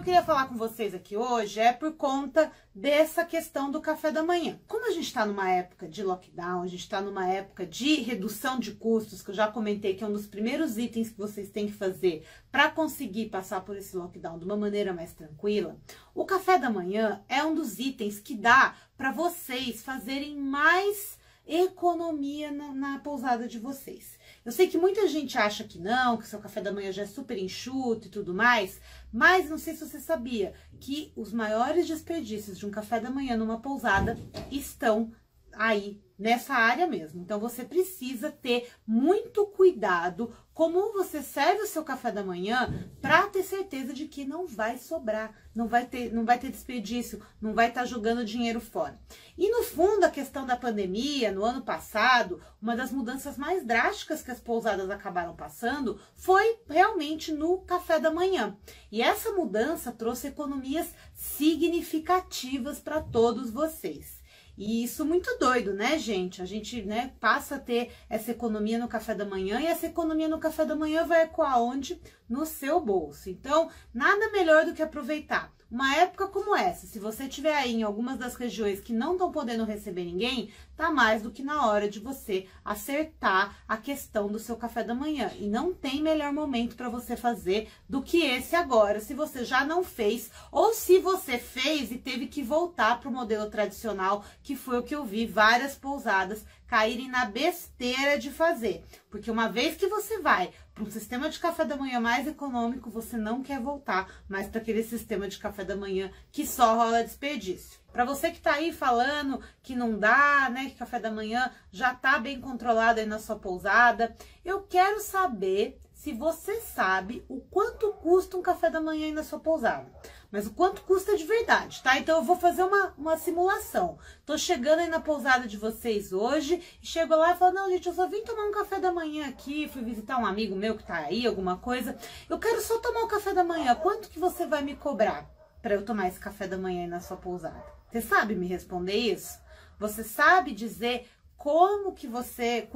queria falar com vocês aqui hoje é por conta dessa questão do café da manhã. Como a gente está numa época de lockdown, a gente está numa época de redução de custos, que eu já comentei que é um dos primeiros itens que vocês têm que fazer para conseguir passar por esse lockdown de uma maneira mais tranquila, o café da manhã é um dos itens que dá para vocês fazerem mais economia na pousada de vocês. Eu sei que muita gente acha que não, que seu café da manhã já é super enxuto e tudo mais, mas não sei se você sabia que os maiores desperdícios de um café da manhã numa pousada estão aí nessa área mesmo. Então você precisa ter muito cuidado como você serve o seu café da manhã para ter certeza de que não vai sobrar, não vai ter desperdício, não vai estar jogando dinheiro fora. E no fundo, a questão da pandemia, no ano passado, uma das mudanças mais drásticas que as pousadas acabaram passando foi realmente no café da manhã. E essa mudança trouxe economias significativas para todos vocês. E isso muito doido, né, gente? A gente, né, passa a ter essa economia no café da manhã e essa economia no café da manhã vai ecoar onde? No seu bolso. Então, nada melhor do que aproveitar uma época como essa. Se você estiver aí em algumas das regiões que não estão podendo receber ninguém, tá mais do que na hora de você acertar a questão do seu café da manhã. E não tem melhor momento para você fazer do que esse agora, se você já não fez, ou se você fez e teve que voltar para o modelo tradicional, que foi o que eu vi várias pousadas caírem na besteira de fazer. Porque uma vez que você vai para um sistema de café da manhã mais econômico, você não quer voltar mais para aquele sistema de café da manhã que só rola desperdício. Para você que tá aí falando que não dá, né, que café da manhã já tá bem controlado aí na sua pousada, eu quero saber se você sabe o quanto custa um café da manhã aí na sua pousada. Mas o quanto custa de verdade, tá? Então eu vou fazer uma simulação. Tô chegando aí na pousada de vocês hoje e chego lá e falo, não, gente, eu só vim tomar um café da manhã aqui, fui visitar um amigo meu que tá aí, alguma coisa. Eu quero só tomar o café da manhã. Quanto que você vai me cobrar para eu tomar esse café da manhã aí na sua pousada? Você sabe me responder isso? Você sabe dizer quanto que você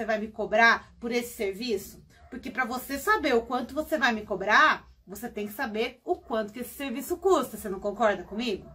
vai me cobrar por esse serviço? Porque para você saber o quanto você vai me cobrar, você tem que saber o quanto que esse serviço custa, você não concorda comigo?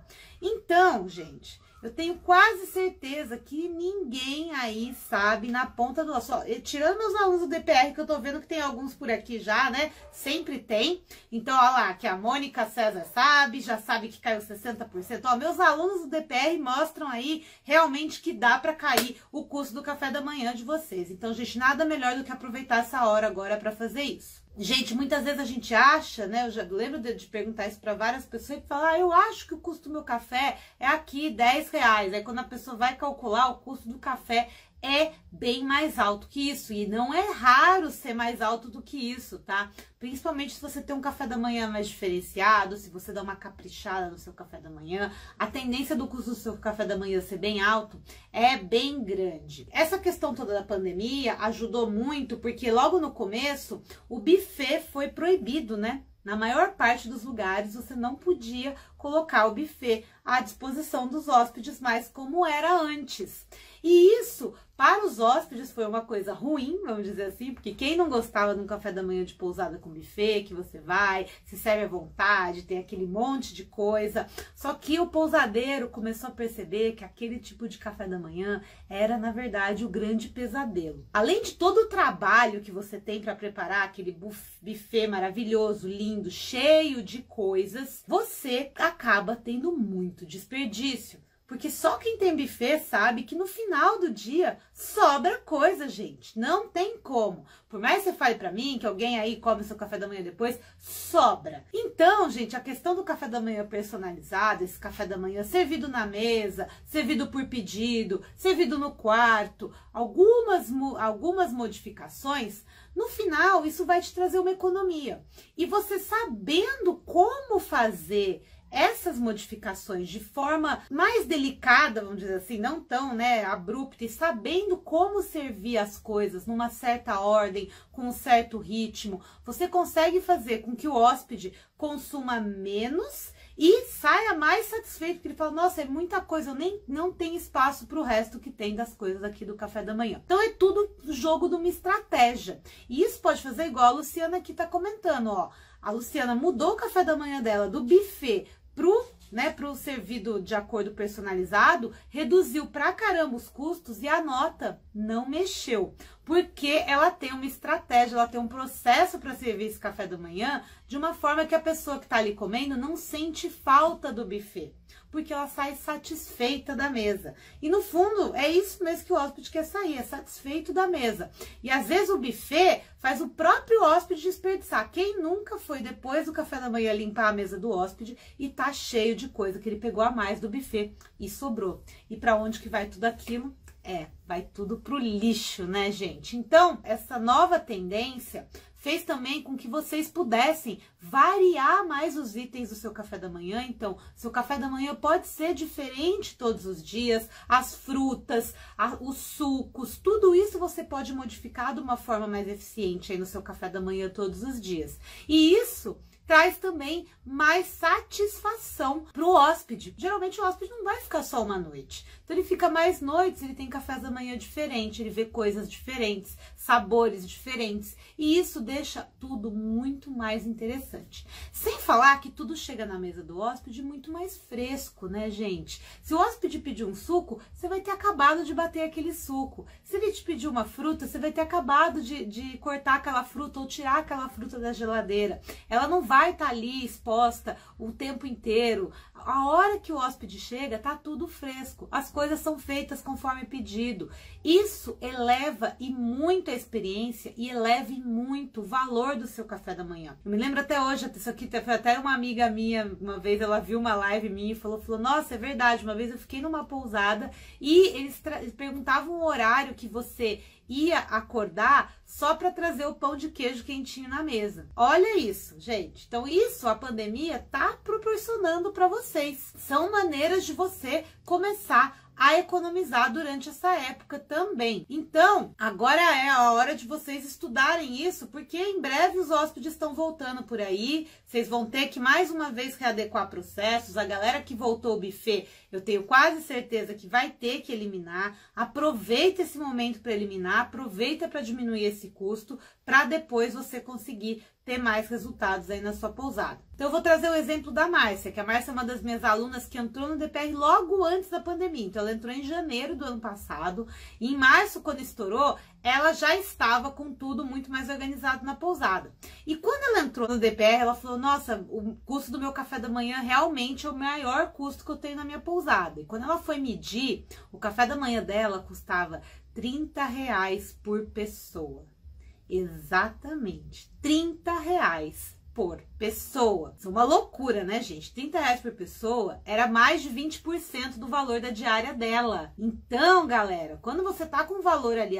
Então, gente, eu tenho quase certeza que ninguém aí sabe na ponta do osso. Tirando meus alunos do DPR, que eu tô vendo que tem alguns por aqui já, né? Sempre tem. Então, olha lá, que a Mônica César sabe, já sabe que caiu 60%. Ó, meus alunos do DPR mostram aí realmente que dá para cair o custo do café da manhã de vocês. Então, gente, nada melhor do que aproveitar essa hora agora para fazer isso. Gente, muitas vezes a gente acha, né, eu já lembro de perguntar isso para várias pessoas, que falam, eu acho que o custo do meu café é aqui R$10. Aí quando a pessoa vai calcular, o custo do café é bem mais alto que isso. E não é raro ser mais alto do que isso, tá? Principalmente se você tem um café da manhã mais diferenciado, se você dá uma caprichada no seu café da manhã, a tendência do custo do seu café da manhã ser bem alto é bem grande. Essa questão toda da pandemia ajudou muito, porque logo no começo o buffet foi proibido, né? Na maior parte dos lugares você não podia colocar o buffet à disposição dos hóspedes mais como era antes. E isso, para os hóspedes, foi uma coisa ruim, vamos dizer assim, porque quem não gostava de um café da manhã de pousada com buffet, que você vai, se serve à vontade, tem aquele monte de coisa. Só que o pousadeiro começou a perceber que aquele tipo de café da manhã era, na verdade, o grande pesadelo. Além de todo o trabalho que você tem para preparar aquele buffet maravilhoso, lindo, cheio de coisas, você acaba tendo muito desperdício. Porque só quem tem buffet sabe que no final do dia sobra coisa, gente. Não tem como. Por mais que você fale pra mim que alguém aí come seu café da manhã depois, sobra. Então, gente, a questão do café da manhã personalizado, esse café da manhã servido na mesa, servido por pedido, servido no quarto, algumas modificações, no final isso vai te trazer uma economia. E você sabendo como fazer essas modificações de forma mais delicada, vamos dizer assim, não tão, né, abrupta, e sabendo como servir as coisas numa certa ordem, com um certo ritmo, você consegue fazer com que o hóspede consuma menos e saia mais satisfeito, porque ele fala, nossa, é muita coisa, eu não tenho espaço para o resto que tem das coisas aqui do café da manhã. Então é tudo jogo de uma estratégia. E isso pode fazer igual a Luciana aqui tá comentando, ó. a Luciana mudou o café da manhã dela do buffet pro servido de acordo personalizado, reduziu pra caramba os custos e a nota não mexeu. Porque ela tem uma estratégia, ela tem um processo para servir esse café da manhã de uma forma que a pessoa que está ali comendo não sente falta do buffet, porque ela sai satisfeita da mesa. E no fundo é isso mesmo que o hóspede quer sair, é satisfeito da mesa. E às vezes o buffet faz o próprio hóspede desperdiçar. Quem nunca foi depois do café da manhã limpar a mesa do hóspede e tá cheio de coisa que ele pegou a mais do buffet e sobrou? E para onde que vai tudo aquilo? Vai tudo pro lixo, né, gente? Então, essa nova tendência fez também com que vocês pudessem variar mais os itens do seu café da manhã. Então, seu café da manhã pode ser diferente todos os dias, as frutas, os sucos, tudo isso você pode modificar de uma forma mais eficiente aí no seu café da manhã todos os dias. E isso traz também mais satisfação para o hóspede. Geralmente o hóspede não vai ficar só uma noite, então ele fica mais noites, ele tem cafés da manhã diferente, ele vê coisas diferentes, sabores diferentes, e isso deixa tudo muito mais interessante. Sem falar que tudo chega na mesa do hóspede muito mais fresco, né, gente? Se o hóspede pedir um suco, você vai ter acabado de bater aquele suco. Se ele te pedir uma fruta, você vai ter acabado de cortar aquela fruta ou tirar aquela fruta da geladeira. Ela não vai estar ali exposta o tempo inteiro. A hora que o hóspede chega, tá tudo fresco. As coisas são feitas conforme pedido. Isso eleva e muito a experiência e eleva e muito o valor do seu café da manhã. Eu me lembro até hoje, isso aqui foi até uma amiga minha, uma vez ela viu uma live minha e falou, nossa, é verdade, uma vez eu fiquei numa pousada e eles perguntavam o horário que você ia acordar só para trazer o pão de queijo quentinho na mesa. Olha isso, gente. Então isso a pandemia tá proporcionando para vocês. São maneiras de você começar a economizar durante essa época também. Então, agora é a hora de vocês estudarem isso, porque em breve os hóspedes estão voltando por aí, vocês vão ter que mais uma vez readequar processos. A galera que voltou ao buffet, eu tenho quase certeza que vai ter que eliminar. Aproveita esse momento para eliminar, aproveita para diminuir esse custo, para depois você conseguir ter mais resultados aí na sua pousada. Então eu vou trazer o exemplo da Márcia, que a Márcia é uma das minhas alunas que entrou no DPR logo antes da pandemia. Então ela entrou em janeiro do ano passado, e em março, quando estourou, ela já estava com tudo muito mais organizado na pousada. E quando ela entrou no DPR, ela falou, nossa, o custo do meu café da manhã realmente é o maior custo que eu tenho na minha pousada. E quando ela foi medir, o café da manhã dela custava R$30 por pessoa. Exatamente, R$30 por pessoa. Isso é uma loucura, né, gente? R$30 por pessoa era mais de 20% do valor da diária dela. Então, galera, quando você tá com o valor ali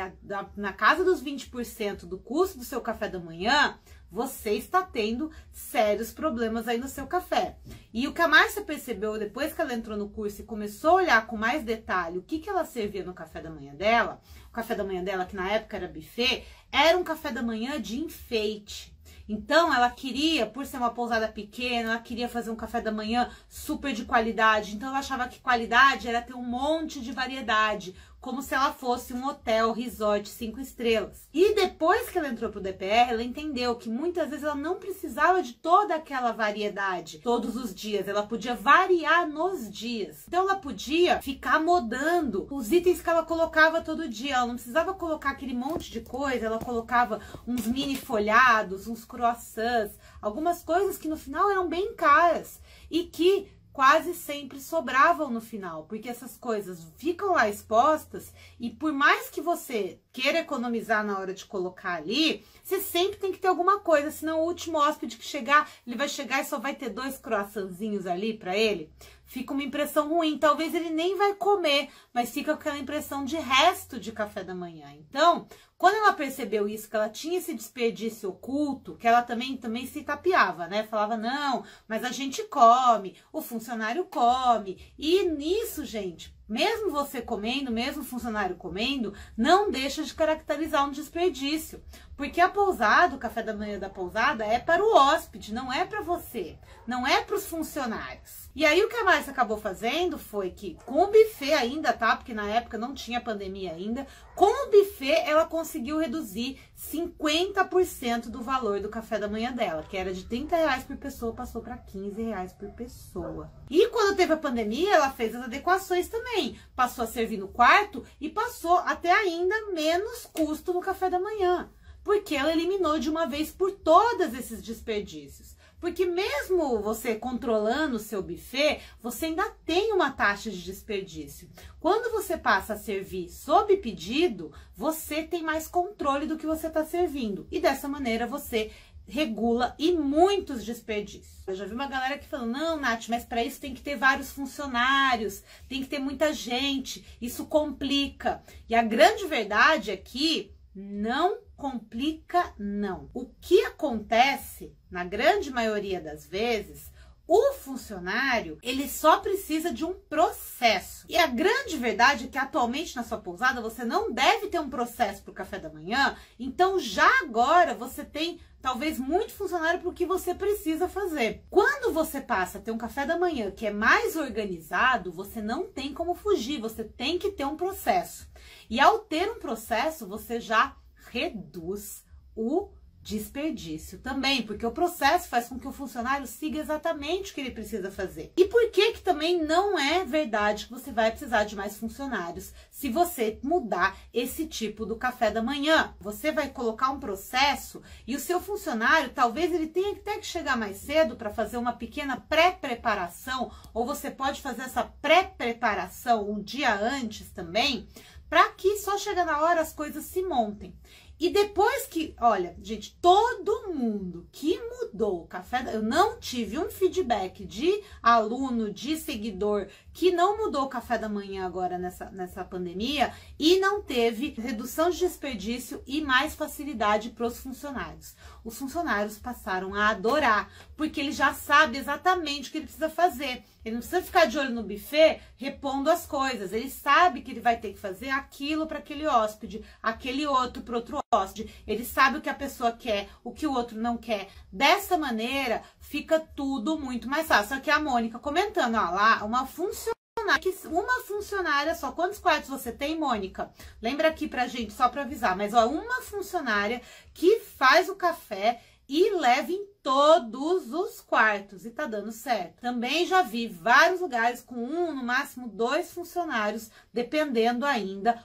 na casa dos 20% do custo do seu café da manhã, você está tendo sérios problemas aí no seu café. E o que a Márcia percebeu depois que ela entrou no curso e começou a olhar com mais detalhe o que ela servia no café da manhã dela, o café da manhã dela, que na época era buffet, era um café da manhã de enfeite. Então, ela queria, por ser uma pousada pequena, ela queria fazer um café da manhã super de qualidade. Então, ela achava que qualidade era ter um monte de variedade, como se ela fosse um hotel, resort 5 estrelas. E depois que ela entrou pro DPR, ela entendeu que muitas vezes ela não precisava de toda aquela variedade todos os dias. Ela podia variar nos dias. Então, ela podia ficar modando os itens que ela colocava todo dia. Ela não precisava colocar aquele monte de coisa. Ela colocava uns mini folhados, uns croissants, algumas coisas que no final eram bem caras e que quase sempre sobravam no final, porque essas coisas ficam lá expostas e por mais que você queira economizar na hora de colocar ali, você sempre tem que ter alguma coisa, senão o último hóspede que chegar, ele vai chegar e só vai ter 2 croissantzinhos ali para ele. Fica uma impressão ruim, talvez ele nem vai comer, mas fica aquela impressão de resto de café da manhã. Então, quando ela percebeu isso, que ela tinha esse desperdício oculto, que ela também se tapeava, né? Falava, não, mas a gente come, o funcionário come. E nisso, gente, mesmo você comendo, mesmo o funcionário comendo, não deixa de caracterizar um desperdício. Porque a pousada, o café da manhã da pousada é para o hóspede, não é para você, não é para os funcionários. E aí o que a Márcia acabou fazendo foi que, com o buffet ainda, tá? Porque na época não tinha pandemia ainda, com o buffet ela conseguiu reduzir 50% do valor do café da manhã dela, que era de R$30 por pessoa, passou para R$15 por pessoa. E quando teve a pandemia, ela fez as adequações também, passou a servir no quarto e passou até ainda menos custo no café da manhã, porque ela eliminou de uma vez por todas esses desperdícios. Porque mesmo você controlando o seu buffet, você ainda tem uma taxa de desperdício. Quando você passa a servir sob pedido, você tem mais controle do que você está servindo. E dessa maneira você regula e muitos desperdícios. Eu já vi uma galera que falou, não, Nath, mas para isso tem que ter vários funcionários, tem que ter muita gente, isso complica. E a grande verdade é que não complica, não. O que acontece, na grande maioria das vezes, o funcionário, ele só precisa de um processo. E a grande verdade é que atualmente na sua pousada você não deve ter um processo para o café da manhã, então já agora você tem talvez muito funcionário para o que você precisa fazer. Quando você passa a ter um café da manhã que é mais organizado, você não tem como fugir, você tem que ter um processo. E ao ter um processo, você já reduz o desperdício também, porque o processo faz com que o funcionário siga exatamente o que ele precisa fazer. E por que que também não é verdade que você vai precisar de mais funcionários se você mudar esse tipo do café da manhã? Você vai colocar um processo e o seu funcionário, talvez ele tenha até que chegar mais cedo para fazer uma pequena pré-preparação, ou você pode fazer essa pré-preparação um dia antes também, para que só chegar na hora as coisas se montem. E depois que, olha, gente, todo mundo que mudou o café, eu não tive um feedback de aluno, de seguidor, que não mudou o café da manhã agora nessa pandemia e não teve redução de desperdício e mais facilidade para os funcionários. Os funcionários passaram a adorar, porque ele já sabe exatamente o que ele precisa fazer. Ele não precisa ficar de olho no buffet repondo as coisas. Ele sabe que ele vai ter que fazer aquilo para aquele hóspede, aquele outro para outro hóspede. Ele sabe o que a pessoa quer, o que o outro não quer. Dessa maneira, fica tudo muito mais fácil. Só que a Mônica comentando, ó, lá, uma funcionária só. Quantos quartos você tem, Mônica? Lembra aqui pra gente, só para avisar. Mas, ó, uma funcionária que faz o café e leva em todos os quartos e tá dando certo. Também já vi vários lugares com no máximo 2 funcionários, dependendo ainda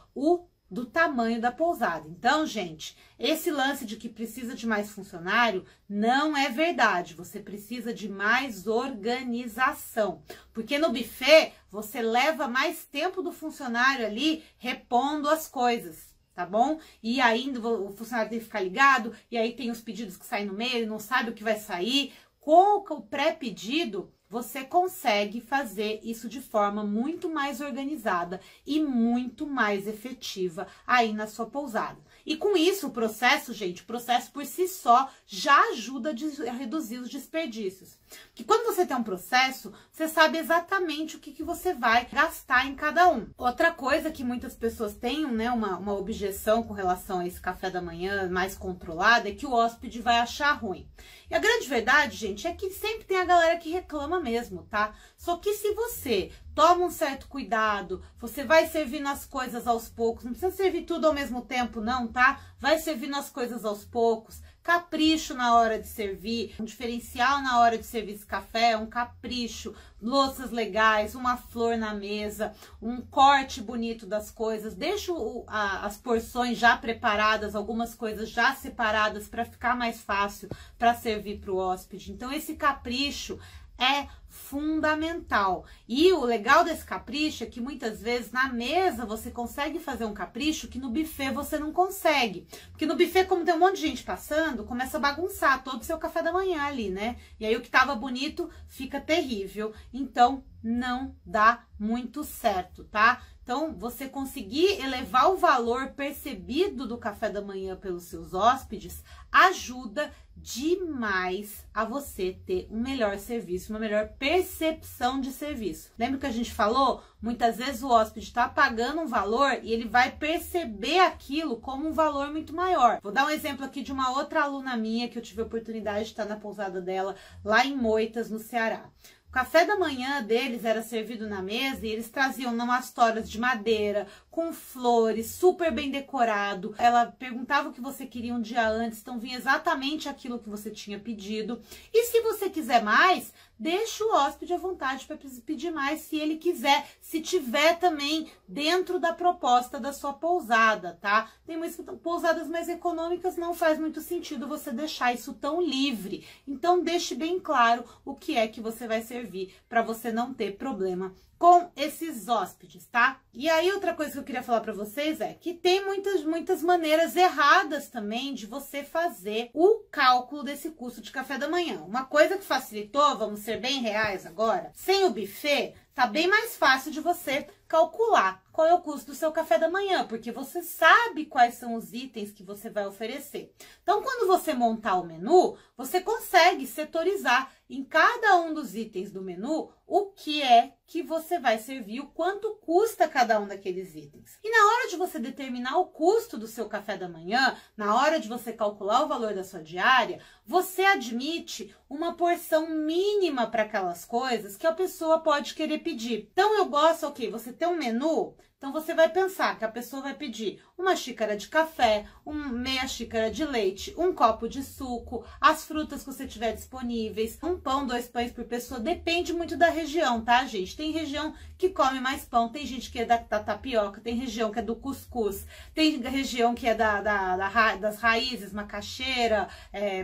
do tamanho da pousada. Então, gente, esse lance de que precisa de mais funcionário não é verdade. Você precisa de mais organização. Porque no buffet, você leva mais tempo do funcionário ali repondo as coisas. Tá bom? E ainda o funcionário tem que ficar ligado, e aí tem os pedidos que saem no meio, ele não sabe o que vai sair. Com o pré-pedido, você consegue fazer isso de forma muito mais organizada e muito mais efetiva aí na sua pousada. E com isso, o processo, gente, o processo por si só já ajuda a reduzir os desperdícios. Porque quando você tem um processo, você sabe exatamente o que você vai gastar em cada um. Outra coisa que muitas pessoas têm, né, uma objeção com relação a esse café da manhã mais controlado, é que o hóspede vai achar ruim. E a grande verdade, gente, é que sempre tem a galera que reclama mesmo, tá? Só que se você toma um certo cuidado, você vai servindo as coisas aos poucos, não precisa servir tudo ao mesmo tempo não, tá? Vai servindo as coisas aos poucos, capricho na hora de servir, um diferencial na hora de servir esse café, um capricho, louças legais, uma flor na mesa, um corte bonito das coisas, deixa as porções já preparadas, algumas coisas já separadas para ficar mais fácil para servir para o hóspede. Então esse capricho é fundamental. E o legal desse capricho é que muitas vezes na mesa você consegue fazer um capricho que no buffet você não consegue. Porque no buffet, como tem um monte de gente passando, começa a bagunçar todo o seu café da manhã ali, né? E aí o que tava bonito fica terrível. Então não dá muito certo, tá? Então, você conseguir elevar o valor percebido do café da manhã pelos seus hóspedes ajuda demais a você ter um melhor serviço, uma melhor percepção de serviço. Lembra que a gente falou? Muitas vezes o hóspede está pagando um valor e ele vai perceber aquilo como um valor muito maior. Vou dar um exemplo aqui de uma outra aluna minha que eu tive a oportunidade de estar na pousada dela lá em Moitas, no Ceará. O café da manhã deles era servido na mesa e eles traziam umas toras de madeira, com flores, super bem decorado. Ela perguntava o que você queria um dia antes, então vinha exatamente aquilo que você tinha pedido. E se você quiser mais, deixa o hóspede à vontade para pedir mais, se ele quiser, se tiver também dentro da proposta da sua pousada, tá? Tem muitas pousadas mais econômicas, não faz muito sentido você deixar isso tão livre. Então, deixe bem claro o que é que você vai servir para você não ter problema com esses hóspedes, tá? E aí, outra coisa que eu queria falar para vocês é que tem muitas maneiras erradas também de você fazer o cálculo desse custo de café da manhã. Uma coisa que facilitou, vamos ser bem reais agora, sem o buffet, tá bem mais fácil de você calcular qual é o custo do seu café da manhã, porque você sabe quais são os itens que você vai oferecer. Então, quando você montar o menu, você consegue setorizar em cada um dos itens do menu o que é que você vai servir, o quanto custa cada um daqueles itens. E na hora de você determinar o custo do seu café da manhã, na hora de você calcular o valor da sua diária, você admite uma porção mínima para aquelas coisas que a pessoa pode querer pedir. Então, eu gosto, ok, você tem um menu, então você vai pensar que a pessoa vai pedir uma xícara de café, meia xícara de leite, um copo de suco, as frutas que você tiver disponíveis, um pão, 2 pães por pessoa, depende muito da região, tá, gente? Tem região que come mais pão, tem gente que é da tapioca, tem região que é do cuscuz, tem região que é das raízes, macaxeira,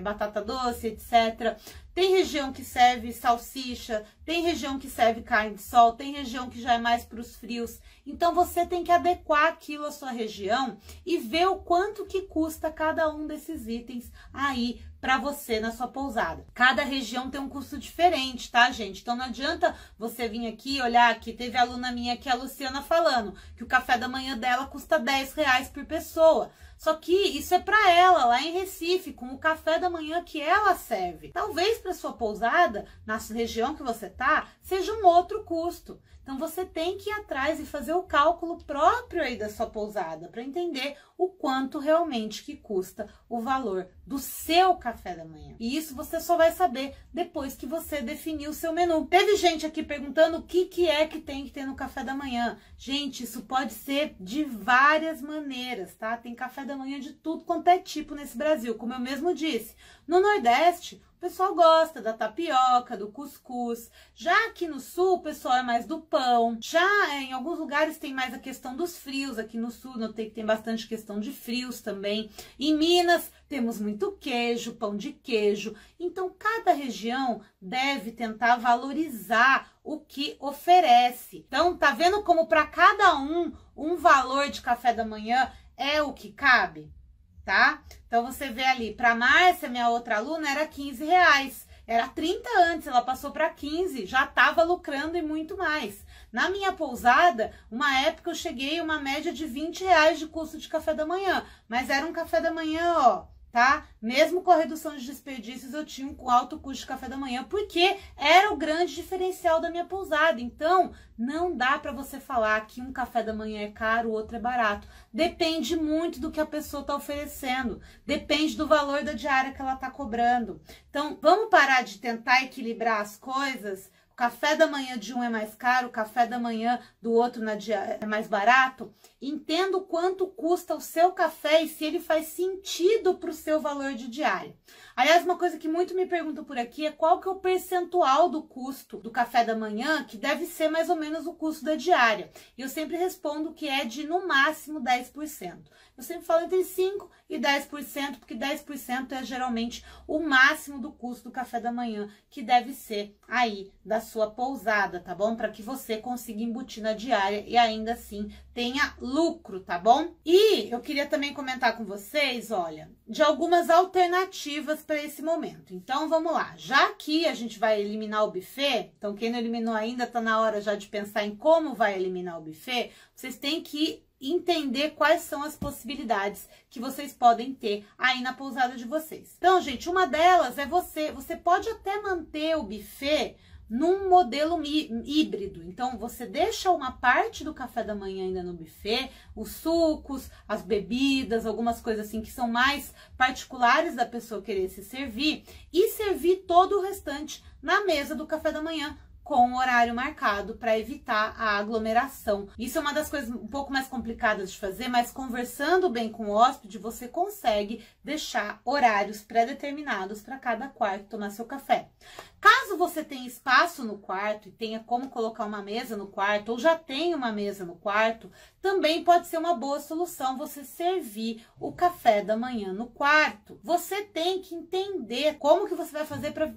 batata doce, etc. Tem região que serve salsicha, tem região que serve carne de sol, tem região que já é mais para os frios. Então, você tem que adequar aquilo à sua região e ver o quanto que custa cada um desses itens aí para você na sua pousada. Cada região tem um custo diferente, tá, gente? Então, não adianta você vir aqui e olhar aqui. Teve aluna minha aqui, a Luciana, falando que o café da manhã dela custa R$10 por pessoa. Só que isso é para ela, lá em Recife, com o café da manhã que ela serve. Talvez para sua pousada, na região que você tá, seja um outro custo. Então, você tem que ir atrás e fazer o cálculo próprio aí da sua pousada, para entender o quanto realmente que custa o valor do seu café da manhã. E isso você só vai saber depois que você definir o seu menu. Teve gente aqui perguntando o que é que tem que ter no café da manhã. Gente, isso pode ser de várias maneiras, tá? Tem café da manhã de tudo quanto é tipo nesse Brasil, como eu mesmo disse. No Nordeste, o pessoal gosta da tapioca, do cuscuz. Já aqui no Sul, o pessoal é mais do pão. Já em alguns lugares tem mais a questão dos frios. Aqui no Sul, notei que tem bastante questão de frios também. Em Minas, temos muito queijo, pão de queijo. Então, cada região deve tentar valorizar o que oferece. Então, tá vendo como para cada um valor de café da manhã é o que cabe? Tá? Então, você vê ali, para Márcia, minha outra aluna, era R$15. Era 30 antes, ela passou para 15, já estava lucrando e muito mais. Na minha pousada, uma época eu cheguei a uma média de R$20 de custo de café da manhã, mas era um café da manhã, ó, tá? Mesmo com a redução de desperdícios, eu tinha um alto custo de café da manhã, porque era o grande diferencial da minha pousada. Então, não dá para você falar que um café da manhã é caro, o outro é barato. Depende muito do que a pessoa está oferecendo. Depende do valor da diária que ela está cobrando. Então, vamos parar de tentar equilibrar as coisas. O café da manhã de um é mais caro, o café da manhã do outro na diária é mais barato. Entenda o quanto custa o seu café e se ele faz sentido para o seu valor de diária. Aliás, uma coisa que muito me perguntam por aqui é qual que é o percentual do custo do café da manhã, que deve ser mais ou menos o custo da diária. E eu sempre respondo que é de, no máximo, 10%. Eu sempre falo entre 5% e 10%, porque 10% é geralmente o máximo do custo do café da manhã, que deve ser aí da sua pousada, tá bom? Para que você consiga embutir na diária e ainda assim tenha lucro, tá bom? E eu queria também comentar com vocês, olha, de algumas alternativas para esse momento. Então, vamos lá. Já que a gente vai eliminar o buffet, então quem não eliminou ainda, tá na hora já de pensar em como vai eliminar o buffet, vocês têm que entender quais são as possibilidades que vocês podem ter aí na pousada de vocês. Então, gente, uma delas é você pode até manter o buffet num modelo híbrido. Então, você deixa uma parte do café da manhã ainda no buffet, os sucos, as bebidas, algumas coisas assim que são mais particulares da pessoa querer se servir, e servir todo o restante na mesa do café da manhã, com o horário marcado para evitar a aglomeração. Isso é uma das coisas um pouco mais complicadas de fazer, mas conversando bem com o hóspede, você consegue deixar horários pré-determinados para cada quarto tomar seu café. Caso você tenha espaço no quarto e tenha como colocar uma mesa no quarto, ou já tenha uma mesa no quarto, também pode ser uma boa solução você servir o café da manhã no quarto. Você tem que entender como que você vai fazer para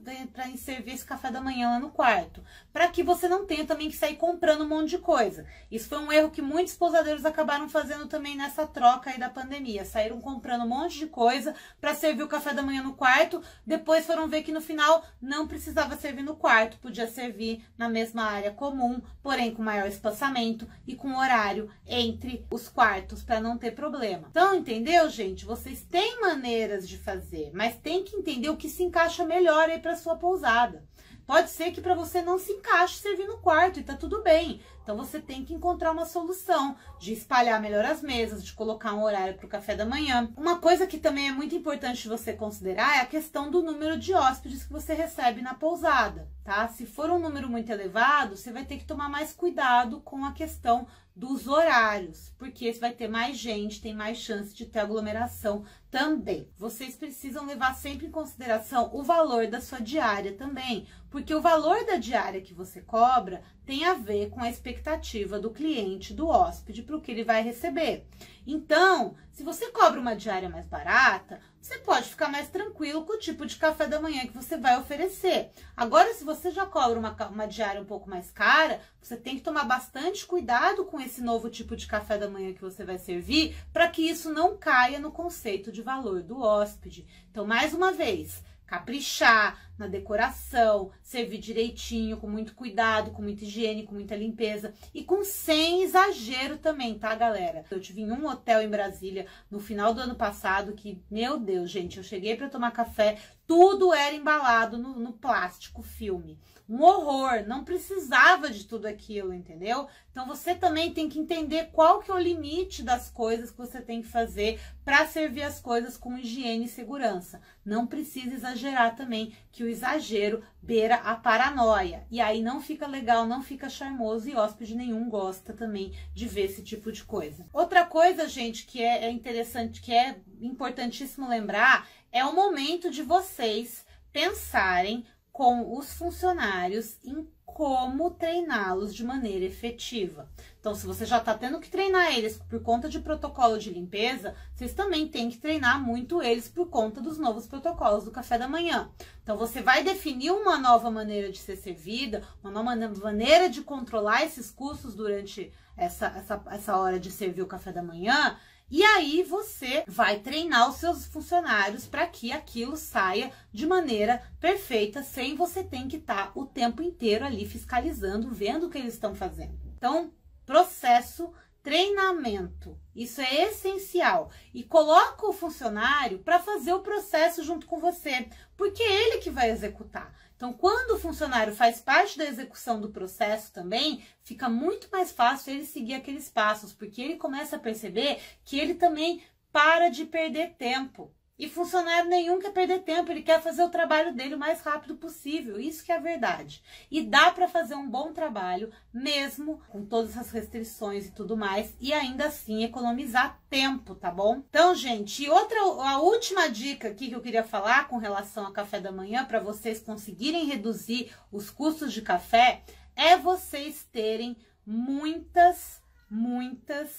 servir esse café da manhã lá no quarto, para que você não tenha também que sair comprando um monte de coisa. Isso foi um erro que muitos pousadeiros acabaram fazendo também nessa troca aí da pandemia. Saíram comprando um monte de coisa para servir o café da manhã no quarto, depois foram ver que no final não precisava servir no quarto, podia servir na mesma área comum, porém com maior espaçamento e com horário entre os quartos para não ter problema. Então, entendeu, gente? Vocês têm maneiras de fazer, mas tem que entender o que se encaixa melhor aí para sua pousada. Pode ser que para você não se encaixe servir no quarto e tá tudo bem. Então, você tem que encontrar uma solução de espalhar melhor as mesas, de colocar um horário para o café da manhã. Uma coisa que também é muito importante você considerar é a questão do número de hóspedes que você recebe na pousada, tá? Se for um número muito elevado, você vai ter que tomar mais cuidado com a questão dos horários, porque você vai ter mais gente, tem mais chance de ter aglomeração também. Vocês precisam levar sempre em consideração o valor da sua diária também, porque o valor da diária que você cobra tem a ver com a expectativa do cliente, do hóspede, para o que ele vai receber. Então, se você cobra uma diária mais barata, você pode ficar mais tranquilo com o tipo de café da manhã que você vai oferecer. Agora, se você já cobra uma diária um pouco mais cara, você tem que tomar bastante cuidado com esse novo tipo de café da manhã que você vai servir, para que isso não caia no conceito de valor do hóspede. Então, mais uma vez, caprichar na decoração, servir direitinho, com muito cuidado, com muita higiene, com muita limpeza e sem exagero também, tá, galera? Eu tive em um hotel em Brasília no final do ano passado que, meu Deus, gente, eu cheguei para tomar café, tudo era embalado no plástico filme. Um horror, não precisava de tudo aquilo, entendeu? Então, você também tem que entender qual que é o limite das coisas que você tem que fazer para servir as coisas com higiene e segurança. Não precisa exagerar também, que o exagero beira a paranoia. E aí não fica legal, não fica charmoso e hóspede nenhum gosta também de ver esse tipo de coisa. Outra coisa, gente, que é interessante, que é importantíssimo lembrar, é o momento de vocês pensarem com os funcionários em como treiná-los de maneira efetiva. Então, se você já está tendo que treinar eles por conta de protocolo de limpeza, vocês também têm que treinar muito eles por conta dos novos protocolos do café da manhã. Então, você vai definir uma nova maneira de ser servida, uma nova maneira de controlar esses custos durante essa hora de servir o café da manhã. E aí você vai treinar os seus funcionários para que aquilo saia de maneira perfeita, sem você ter que estar o tempo inteiro ali fiscalizando, vendo o que eles estão fazendo. Então, processo, treinamento, isso é essencial. E coloca o funcionário para fazer o processo junto com você, porque é ele que vai executar. Então, quando o funcionário faz parte da execução do processo também, fica muito mais fácil ele seguir aqueles passos, porque ele começa a perceber que ele também para de perder tempo. E funcionário nenhum quer perder tempo, ele quer fazer o trabalho dele o mais rápido possível, isso que é a verdade. E dá para fazer um bom trabalho, mesmo com todas as restrições e tudo mais, e ainda assim economizar tempo, tá bom? Então, gente, a última dica aqui que eu queria falar com relação ao café da manhã, para vocês conseguirem reduzir os custos de café, é vocês terem muitas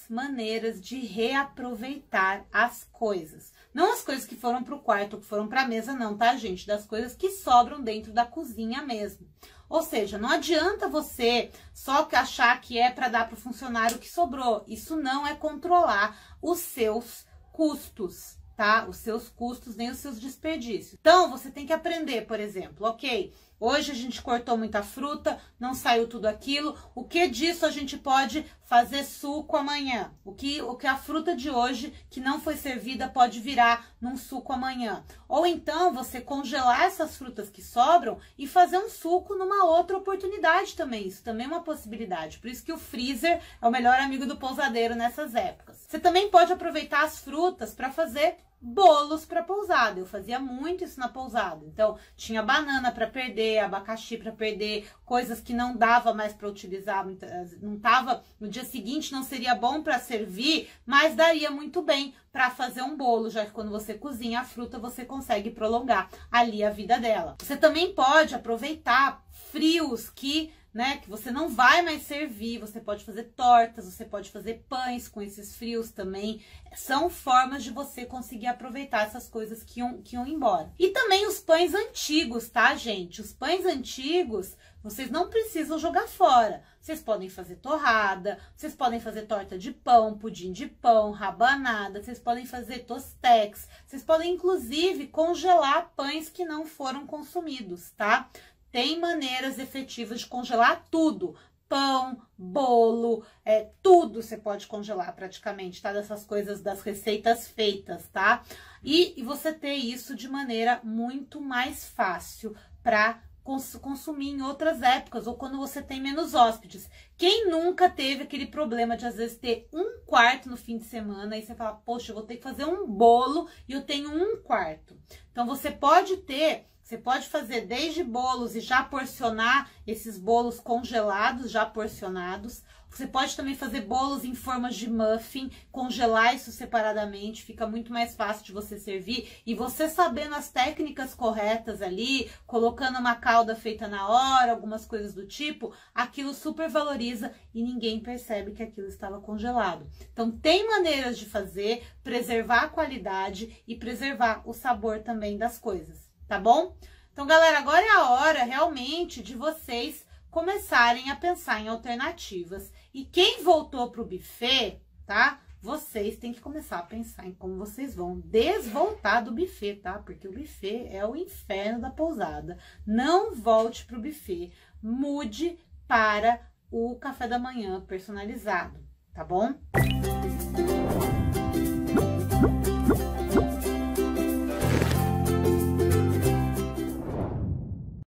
maneiras de reaproveitar as coisas. Não as coisas que foram para o quarto ou que foram para a mesa, não, tá, gente? Das coisas que sobram dentro da cozinha mesmo. Ou seja, não adianta você só achar que é para dar para o funcionário que sobrou. Isso não é controlar os seus custos, tá? Os seus custos, nem os seus desperdícios. Então, você tem que aprender, por exemplo, ok, hoje a gente cortou muita fruta, não saiu tudo aquilo, o que disso a gente pode fazer suco amanhã? O que a fruta de hoje que não foi servida pode virar num suco amanhã? Ou então você congelar essas frutas que sobram e fazer um suco numa outra oportunidade também. Isso também é uma possibilidade. Por isso que o freezer é o melhor amigo do pousadeiro nessas épocas. Você também pode aproveitar as frutas para fazer bolos para pousada. Eu fazia muito isso na pousada. Então, tinha banana para perder, abacaxi para perder, coisas que não dava mais para utilizar, não tava, no dia seguinte não seria bom para servir, mas daria muito bem para fazer um bolo, já que quando você cozinha a fruta, você consegue prolongar ali a vida dela. Você também pode aproveitar frios que você não vai mais servir, você pode fazer tortas, você pode fazer pães com esses frios também. São formas de você conseguir aproveitar essas coisas que iam embora. E também os pães antigos, tá, gente? Os pães antigos, vocês não precisam jogar fora. Vocês podem fazer torrada, vocês podem fazer torta de pão, pudim de pão, rabanada, vocês podem fazer tostex, vocês podem, inclusive, congelar pães que não foram consumidos, tá? Tem maneiras efetivas de congelar tudo. Pão, bolo, tudo você pode congelar praticamente, tá? Dessas coisas, das receitas feitas, tá? E você ter isso de maneira muito mais fácil para consumir em outras épocas ou quando você tem menos hóspedes. Quem nunca teve aquele problema de às vezes ter um quarto no fim de semana e você fala, poxa, eu vou ter que fazer um bolo e eu tenho um quarto. Então você pode fazer desde bolos e já porcionar esses bolos congelados, já porcionados. Você pode também fazer bolos em formas de muffin, congelar isso separadamente, fica muito mais fácil de você servir. E você sabendo as técnicas corretas ali, colocando uma calda feita na hora, algumas coisas do tipo, aquilo super valoriza e ninguém percebe que aquilo estava congelado. Então, tem maneiras de fazer, preservar a qualidade e preservar o sabor também das coisas, tá bom? Então, galera, agora é a hora realmente de vocês começarem a pensar em alternativas. E quem voltou para o buffet, tá? Vocês têm que começar a pensar em como vocês vão desvoltar do buffet, tá? Porque o buffet é o inferno da pousada. Não volte para o buffet, mude para o café da manhã personalizado, tá bom?